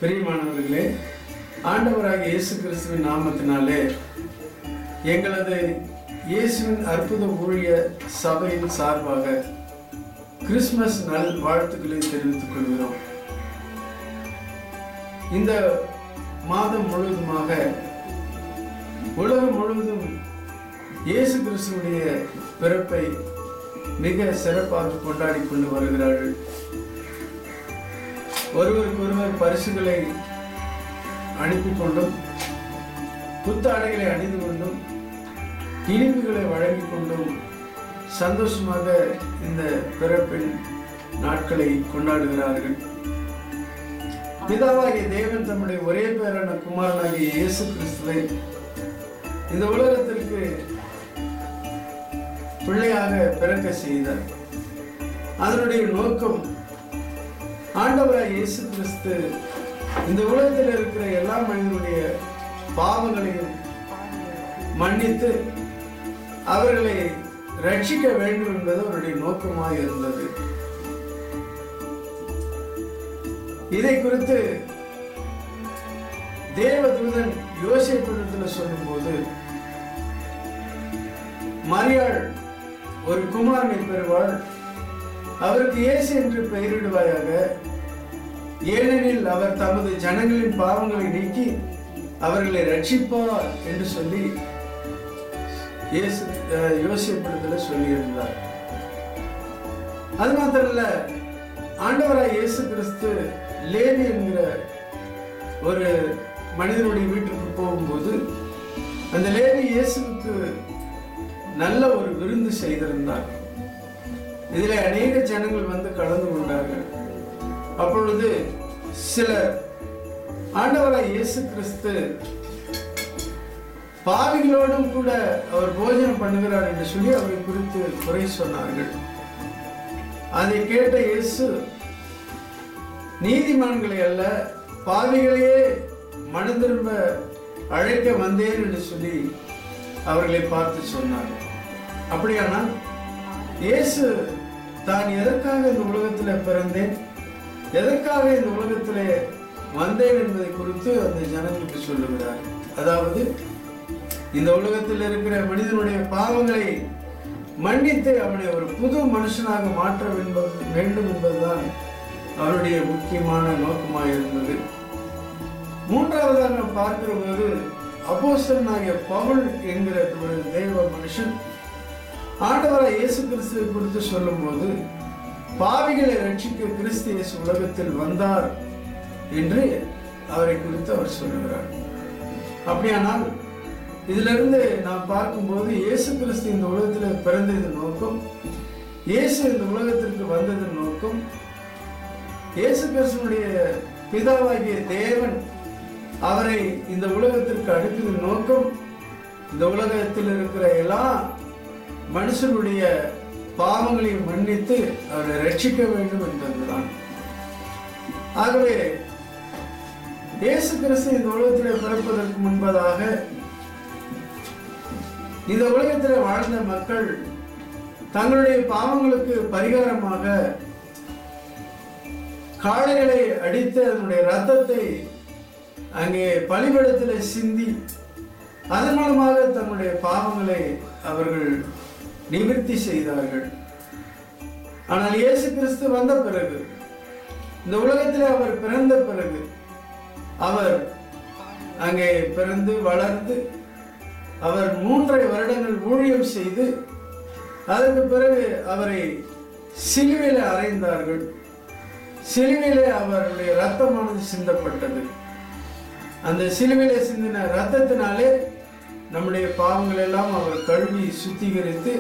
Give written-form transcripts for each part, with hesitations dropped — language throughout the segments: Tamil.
பிரியமானவர்களே, ஆண்டவராகிய இயேசு கிறிஸ்துவின் நாமத்தினாலே எங்களது இயேசுவின் அற்புத ஊழிய சபையின் சார்பாக கிறிஸ்துமஸ் நல் வாழ்த்துக்களை தெரிவித்துக் கொள்கிறோம். இந்த மாதம் முழுவதுமாக உலகம் முழுவதும் இயேசு கிறிஸ்துவுடைய பிறப்பை மிக சிறப்பாக கொண்டாடி கொண்டு வருகிறார்கள். ஒருவருக்கொருவர் பரிசுகளை அனுப்பி கொண்டும் புத்தாடைகளை அணிந்து கொண்டும் இனிப்புகளை வழங்கி கொண்டும் சந்தோஷமாக இந்த பிறப்பின் நாட்களை கொண்டாடுகிறார்கள். பிதாவாகிய தேவன் தம்முடைய ஒரே பேரான குமாரனாகிய இயேசு கிறிஸ்துவை இந்த உலகத்திற்கு பிள்ளையாக பிறக்க செய்தார். அதனுடைய நோக்கம், ஆண்டவராகிய இயேசு கிறிஸ்து இந்த உலகத்தில் இருக்கிற எல்லா மனிதனுடைய பாவங்களையும் மன்னித்து அவர்களை ரட்சிக்க வேண்டும் என்பது அவருடைய நோக்கமாக இருந்தது. இதை குறித்து தேவதூதன் யோசேப்பிடத்தில் சொல்லும்போது, மரியாள் ஒரு குமாரனை பெறுவாள், அவருக்கு இயேசு என்று பெயரிடுவாயாக, ஏனெனில் அவர் தமது ஜனங்களின் பாவங்களை நீக்கி அவர்களை ரட்சிப்பார் என்று சொல்லி யோசேப்பிடத்தில் சொல்லியிருந்தார். அது மாத்திரமல்ல, ஆண்டவராய் இயேசு கிறிஸ்து லேவி என்கிற ஒரு மனிதனுடைய வீட்டுக்கு போகும்போது அந்த லேவி இயேசுவுக்கு நல்ல ஒரு விருந்து செய்திருந்தார். இதில் அநேக ஜனங்கள் வந்து கலந்து கொண்டார்கள். அப்பொழுது சிலர் ஆண்டவராய் இயேசு கிறிஸ்து பாவிகளோடும் கூட அவர் போஜனம் பண்ணுகிறார் என்று சொல்லி அவரை குறித்து குறை சொன்னார்கள். அதை கேட்ட இயேசு, நீதிமான்களை அல்ல பாவிகளையே மனம் திரும்ப அழைக்க வந்தேன் என்று சொல்லி அவர்களை பார்த்து சொன்னார். அப்படியானால் இயேசு தான் எதற்காக இந்த உலகத்தில் பிறந்தேன், எதற்காக இந்த உலகத்திலே வந்தேன் என்பதை குறித்து அந்த ஜனங்களுக்கு சொல்லுகிறார். அதாவது இந்த உலகத்தில் இருக்கிற மனிதனுடைய பாவங்களை மன்னித்து அவனை ஒரு புது மனுஷனாக மாற்ற வேண்டும் என்பதுதான் அவருடைய முக்கியமான நோக்கமாக இருந்தது. மூன்றாவதாக நாம் பார்க்கிற போது, அப்போஸ்தலனாகிய பவுல் என்கிற ஒரு தெய்வ மனுஷன் ஆண்டவராய் இயேசு கிறிஸ்துவை குறித்து சொல்லும் போது, பாவிகளை ரட்சிக்க கிறிஸ்து இயேசு உலகத்தில் வந்தார் என்று அவரை குறித்து அவர் சொல்லுகிறார். அப்படியானால் இதிலிருந்து நாம் பார்க்கும்போது இயேசு கிறிஸ்து இந்த உலகத்தில் பிறந்ததன் நோக்கம், இயேசு இந்த உலகத்திற்கு வந்ததன் நோக்கம், இயேசு கிறிஸ்துனுடைய பிதாவாகிய தேவன் அவரை இந்த உலகத்திற்கு அனுப்பியதன் நோக்கம், இந்த உலகத்தில் இருக்கிற எல்லா மனுஷனுடைய பாவங்களை மன்னித்து அவரை ரட்சிக்க வேண்டும் என்பதுதான். ஆகவே இயேசு கிறிஸ்து இந்த உலகத்தில் பிறப்பதற்கு முன்பதாக இந்த உலகத்தில் வாழ்ந்த மக்கள் தங்களுடைய பாவங்களுக்கு பரிகாரமாக காளைகளை அடித்து அதனுடைய ரத்தத்தை அங்கே பலிபீடத்தில் சிந்தி அதன் மூலமாக தங்களுடைய பாவங்களை அவர்கள் நிவர்த்தி செய்தார்கள். ஆனால் இயேசு கிறிஸ்து வந்த பிறகு, இந்த உலகத்தில் அவர் பிறந்த பிறகு, அவர் அங்கே பிறந்து வளர்ந்து அவர் 3.5 வருடங்கள் ஊழியம் செய்து அதற்கு பிறகு அவரை சிலுவையில் அறைந்தார்கள். சிலுவையிலே அவருடைய இரத்தமானது சிந்தப்பட்டது. அந்த சிலுவையிலே சிந்தின இரத்தத்தினாலே நம்முடைய பாவங்கள் எல்லாம் அவர் கழுவி சுத்திகரித்து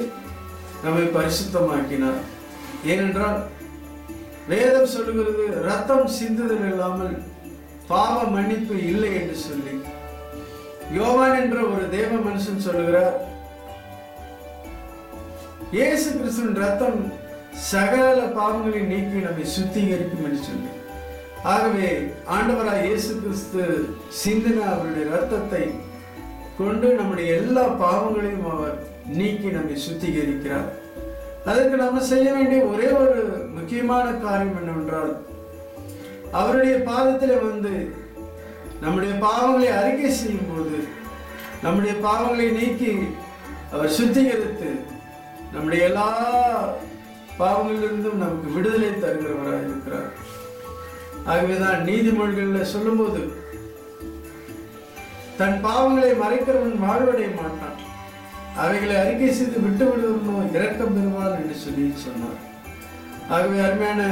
நம்மை பரிசுத்தமாக்கினார். ஏனென்றால் வேதம் சொல்லுகிறது, இரத்தம் சிந்துதல் இல்லாமல் பாவ மன்னிப்பு இல்லை என்று சொல்லி. யோவான் என்ற ஒரு தேவ மனுஷன் சொல்லுகிறார், இயேசு கிறிஸ்துவின் இரத்தம் சகல பாவங்களை நீக்கி நம்மை சுத்திகரிக்கும் என்று சொல்லி. ஆகவே ஆண்டவராய் இயேசு கிறிஸ்து சிந்தின அவருடைய இரத்தத்தை கொண்டு நம்முடைய எல்லா பாவங்களையும் அவர் நீக்கி நம்மை சுத்திகரிக்கிறார். அதற்கு நாம் செய்ய வேண்டிய ஒரே ஒரு முக்கியமான காரியம் என்னவென்றால், அவருடைய பாதத்தில் வந்து நம்முடைய பாவங்களை அறிக்கை செய்யும் போது நம்முடைய பாவங்களை நீக்கி அவர் சுத்திகரித்து நம்முடைய எல்லா பாவங்களிலிருந்தும் நமக்கு விடுதலை தருகிறவராக இருக்கிறார். ஆகவேதான் நீதிமொழிகளில் சொல்லும்போது தன் பாவங்களை மறைக்கிறவன் வாழ்வடைய மாட்டான், அவைகளை அறிக்கை செய்து விட்டு விடுவனோ இரக்கம் பெறுவான் என்று சொல்லி சொன்னார். ஆகவே அருமையான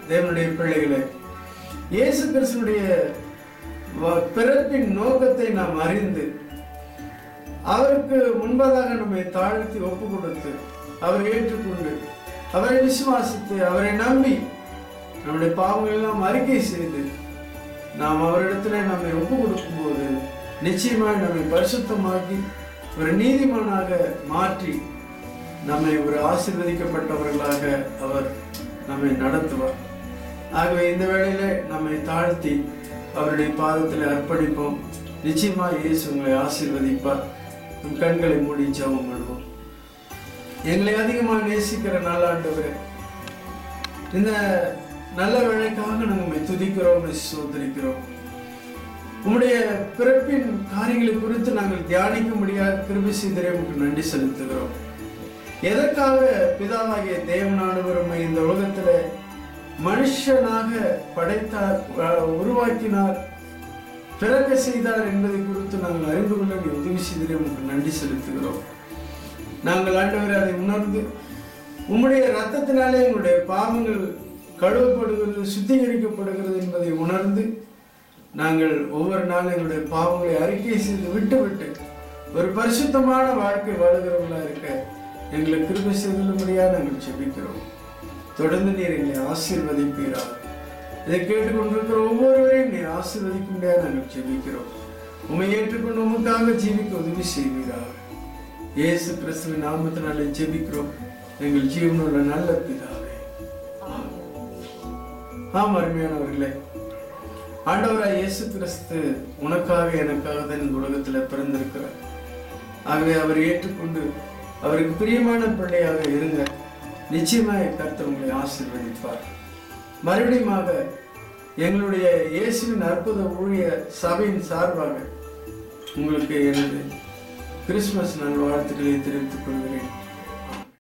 தேவனுடைய பிள்ளைகளை, இயேசு கிறிஸ்துடைய பிறப்பின் நோக்கத்தை நாம் அறிந்து அவருக்கு முன்பதாக நம்மை தாழ்த்தி ஒப்பு கொடுத்து அவரை ஏற்றுக்கொண்டு அவரை விசுவாசித்து அவரை நம்பி நம்முடைய பாவங்கள் எல்லாம் அறிக்கை செய்து நாம் அவரிடத்துல நம்மை ஒப்பு கொடுக்கும் போது நிச்சயமாக நம்மை பரிசுத்தமாக்கி ஒரு நீதிமானாக மாற்றி நம்மை ஒரு ஆசீர்வதிக்கப்பட்டவர்களாக அவர் நம்மை நடத்துவார். ஆகவே இந்த வேளையில நம்மை தாழ்த்தி அவருடைய பாதத்தில் அர்ப்பணிப்போம். நிச்சயமாக இயேசு உங்களை ஆசீர்வதிப்பார். நம் கண்களை மூடி ஜெபம் பண்ணுவோம். எங்களை அதிகமாக நேசிக்கிற நாளாண்டவரே, இந்த நல்ல வேளைக்காக நாங்கள் துதிக்கிறோம், சோதரிக்கிறோம். உம்முடைய பிறப்பின் காரியங்களை குறித்து நாங்கள் தியானிக்க முடியாத கிருபை செய்தரை உங்களுக்கு நன்றி செலுத்துகிறோம். எதற்காக பிதாவாகிய தேவனானவர் உம்மை இந்த உலகத்துல மனுஷனாக படைத்தார், உருவாக்கினார், பிறக்க செய்தார் என்பதை குறித்து நாங்கள் அறிந்து கொள்ள நீ உதவி செய்தரை உங்களுக்கு நன்றி செலுத்துகிறோம். நாங்கள் ஆண்டவரை அதை உணர்ந்து உம்முடைய இரத்தத்தினாலே எங்களுடைய பாவங்கள் கழுவப்படுகிறது, சுத்திகரிக்கப்படுகிறது என்பதை உணர்ந்து நாங்கள் ஒவ்வொரு நாளும் எங்களுடைய பாவங்களை அறிக்கை செய்து விட்டு ஒரு பரிசுத்தமான வாழ்க்கை வாழுகிறவர்களா இருக்க எங்களுக்கு கிருபை செய்துள்ளபடியாக நாங்கள் ஜெபிக்கிறோம். தொடர்ந்து நீர் எங்களை ஆசீர்வதிப்பீராக. இதை கேட்டுக்கொண்டிருக்கிற ஒவ்வொருவரையும் நீர் ஆசீர்வதிக்கும்படியாக நாங்கள் ஜெபிக்கிறோம். உம்மை ஏற்றுக்கொண்டு உமக்காக ஜீவிக்க உதவி செய்வீராக. இயேசு கிறிஸ்துவின் நாமத்தினாலே ஜெபிக்கிறோம் எங்கள் ஜீவனுள்ள நல்ல பிதாவே. ஆம் அருமையானவர்களே, ஆண்டவராய் இயேசு கிறிஸ்து உனக்காக எனக்காக தான் இந்த உலகத்தில் பிறந்திருக்கிறார். ஆகவே அவரை ஏற்றுக்கொண்டு அவருக்கு பிரியமான பிள்ளையாக இருங்க. நிச்சயமாக கர்த்தர் உங்களை ஆசீர்வதிப்பார். மறுபடியுமாக எங்களுடைய இயேசுவின் அற்புத ஊழிய சபையின் சார்பாக உங்களுக்கு எனது கிறிஸ்துமஸ் நல்வாழ்த்துக்களை தெரிவித்துக் கொள்கிறேன்.